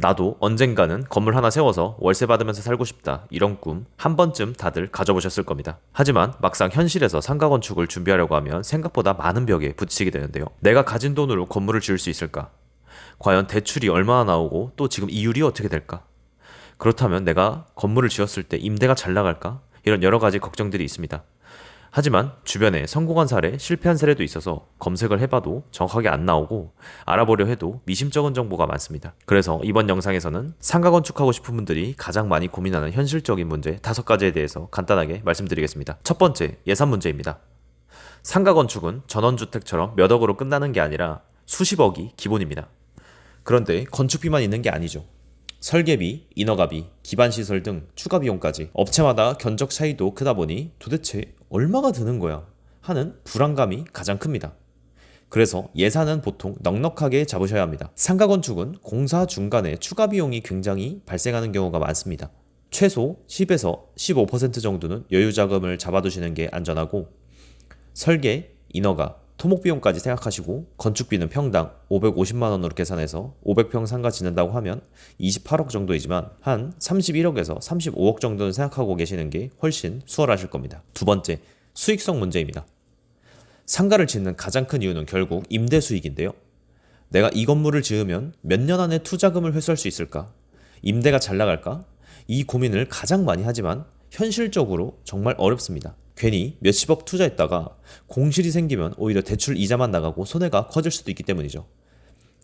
나도 언젠가는 건물 하나 세워서 월세 받으면서 살고 싶다. 이런 꿈 한 번쯤 다들 가져보셨을 겁니다. 하지만 막상 현실에서 상가 건축을 준비하려고 하면 생각보다 많은 벽에 부딪히게 되는데요. 내가 가진 돈으로 건물을 지을 수 있을까? 과연 대출이 얼마나 나오고 또 지금 이율이 어떻게 될까? 그렇다면 내가 건물을 지었을 때 임대가 잘 나갈까? 이런 여러 가지 걱정들이 있습니다. 하지만 주변에 성공한 사례, 실패한 사례도 있어서 검색을 해봐도 정확하게 안 나오고 알아보려 해도 미심쩍은 정보가 많습니다. 그래서 이번 영상에서는 상가 건축하고 싶은 분들이 가장 많이 고민하는 현실적인 문제 5가지에 대해서 간단하게 말씀드리겠습니다. 첫 번째, 예산 문제입니다. 상가 건축은 전원주택처럼 몇 억으로 끝나는 게 아니라 수십억이 기본입니다. 그런데 건축비만 있는 게 아니죠. 설계비, 인허가비, 기반시설 등 추가 비용까지 업체마다 견적 차이도 크다 보니 도대체 얼마가 드는 거야 하는 불안감이 가장 큽니다. 그래서 예산은 보통 넉넉하게 잡으셔야 합니다. 상가 건축은 공사 중간에 추가 비용이 굉장히 발생하는 경우가 많습니다. 최소 10에서 15% 정도는 여유 자금을 잡아두시는 게 안전하고 설계, 인허가, 토목 비용까지 생각하시고 건축비는 평당 550만 원으로 계산해서 500평 상가 짓는다고 하면 28억 정도이지만 한 31억에서 35억 정도는 생각하고 계시는 게 훨씬 수월하실 겁니다. 두 번째, 수익성 문제입니다. 상가를 짓는 가장 큰 이유는 결국 임대 수익인데요. 내가 이 건물을 지으면 몇 년 안에 투자금을 회수할 수 있을까? 임대가 잘 나갈까? 이 고민을 가장 많이 하지만 현실적으로 정말 어렵습니다. 괜히 몇십억 투자했다가 공실이 생기면 오히려 대출 이자만 나가고 손해가 커질 수도 있기 때문이죠.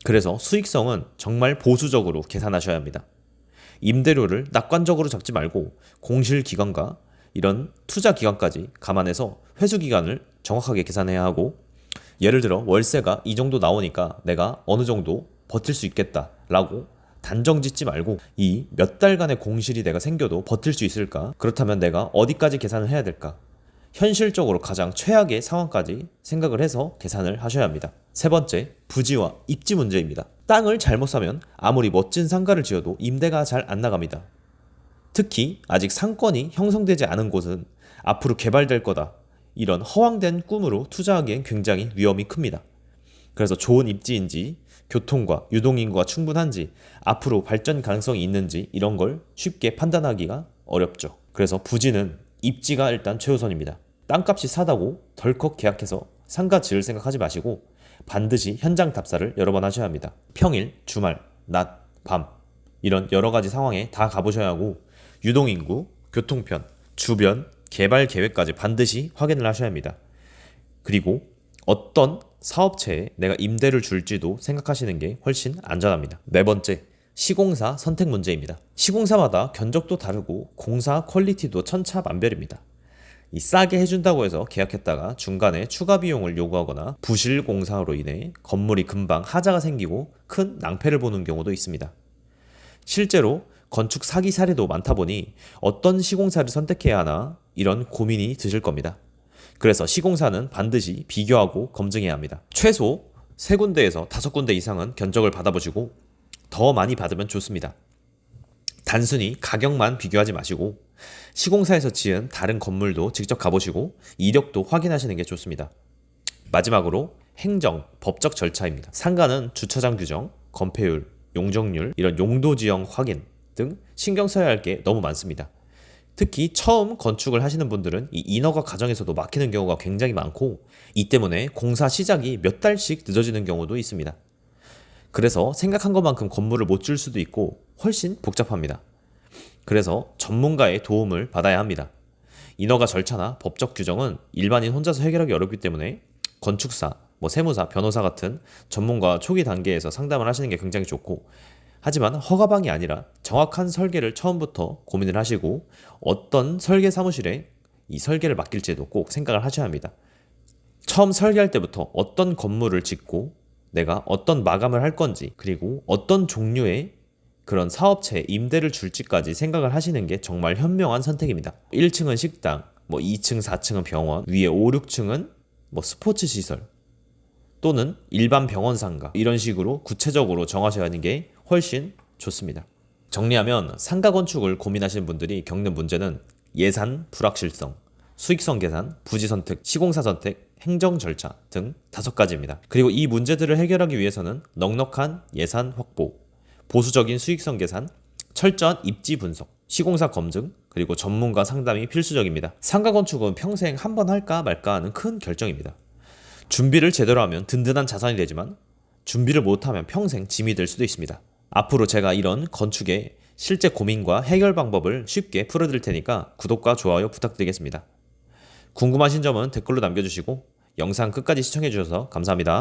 그래서 수익성은 정말 보수적으로 계산하셔야 합니다. 임대료를 낙관적으로 잡지 말고 공실 기간과 이런 투자 기간까지 감안해서 회수 기간을 정확하게 계산해야 하고, 예를 들어 월세가 이 정도 나오니까 내가 어느 정도 버틸 수 있겠다라고 단정 짓지 말고 이 몇 달간의 공실이 내가 생겨도 버틸 수 있을까? 그렇다면 내가 어디까지 계산을 해야 될까? 현실적으로 가장 최악의 상황까지 생각을 해서 계산을 하셔야 합니다. 세 번째, 부지와 입지 문제입니다. 땅을 잘못 사면 아무리 멋진 상가를 지어도 임대가 잘 안 나갑니다. 특히 아직 상권이 형성되지 않은 곳은 앞으로 개발될 거다, 이런 허황된 꿈으로 투자하기엔 굉장히 위험이 큽니다. 그래서 좋은 입지인지, 교통과 유동인구가 충분한지, 앞으로 발전 가능성이 있는지 이런 걸 쉽게 판단하기가 어렵죠. 그래서 부지는 입지가 일단 최우선입니다. 땅값이 싸다고 덜컥 계약해서 상가 지을 생각하지 마시고 반드시 현장 답사를 여러 번 하셔야 합니다. 평일, 주말, 낮, 밤 이런 여러 가지 상황에 다 가보셔야 하고, 유동인구, 교통편, 주변, 개발 계획까지 반드시 확인을 하셔야 합니다. 그리고 어떤 사업체에 내가 임대를 줄지도 생각하시는 게 훨씬 안전합니다. 네 번째, 시공사 선택 문제입니다. 시공사마다 견적도 다르고 공사 퀄리티도 천차만별입니다. 이 싸게 해준다고 해서 계약했다가 중간에 추가 비용을 요구하거나 부실 공사로 인해 건물이 금방 하자가 생기고 큰 낭패를 보는 경우도 있습니다. 실제로 건축 사기 사례도 많다 보니 어떤 시공사를 선택해야 하나 이런 고민이 드실 겁니다. 그래서 시공사는 반드시 비교하고 검증해야 합니다. 최소 3군데에서 5군데 이상은 견적을 받아보시고 더 많이 받으면 좋습니다. 단순히 가격만 비교하지 마시고 시공사에서 지은 다른 건물도 직접 가보시고 이력도 확인하시는 게 좋습니다. 마지막으로 행정, 법적 절차입니다. 상가는 주차장 규정, 건폐율, 용적률, 이런 용도 지형 확인 등 신경 써야 할 게 너무 많습니다. 특히 처음 건축을 하시는 분들은 이 인허가 과정에서도 막히는 경우가 굉장히 많고, 이 때문에 공사 시작이 몇 달씩 늦어지는 경우도 있습니다. 그래서 생각한 것만큼 건물을 못 줄 수도 있고 훨씬 복잡합니다. 그래서 전문가의 도움을 받아야 합니다. 인허가 절차나 법적 규정은 일반인 혼자서 해결하기 어렵기 때문에 건축사, 세무사, 변호사 같은 전문가 초기 단계에서 상담을 하시는 게 굉장히 좋고, 하지만 허가방이 아니라 정확한 설계를 처음부터 고민을 하시고 어떤 설계 사무실에 이 설계를 맡길지도 꼭 생각을 하셔야 합니다. 처음 설계할 때부터 어떤 건물을 짓고 내가 어떤 마감을 할 건지, 그리고 어떤 종류의 그런 사업체에 임대를 줄지까지 생각을 하시는 게 정말 현명한 선택입니다. 1층은 식당, 2층, 4층은 병원, 위에 5, 6층은 스포츠 시설 또는 일반 병원 상가, 이런 식으로 구체적으로 정하셔야 하는 게 훨씬 좋습니다. 정리하면 상가 건축을 고민하시는 분들이 겪는 문제는 예산 불확실성, 수익성 계산, 부지 선택, 시공사 선택, 행정 절차 등 5가지입니다. 그리고 이 문제들을 해결하기 위해서는 넉넉한 예산 확보, 보수적인 수익성 계산, 철저한 입지 분석, 시공사 검증, 그리고 전문가 상담이 필수적입니다. 상가 건축은 평생 한 번 할까 말까 하는 큰 결정입니다. 준비를 제대로 하면 든든한 자산이 되지만 준비를 못하면 평생 짐이 될 수도 있습니다. 앞으로 제가 이런 건축의 실제 고민과 해결 방법을 쉽게 풀어드릴 테니까 구독과 좋아요 부탁드리겠습니다. 궁금하신 점은 댓글로 남겨주시고 영상 끝까지 시청해주셔서 감사합니다.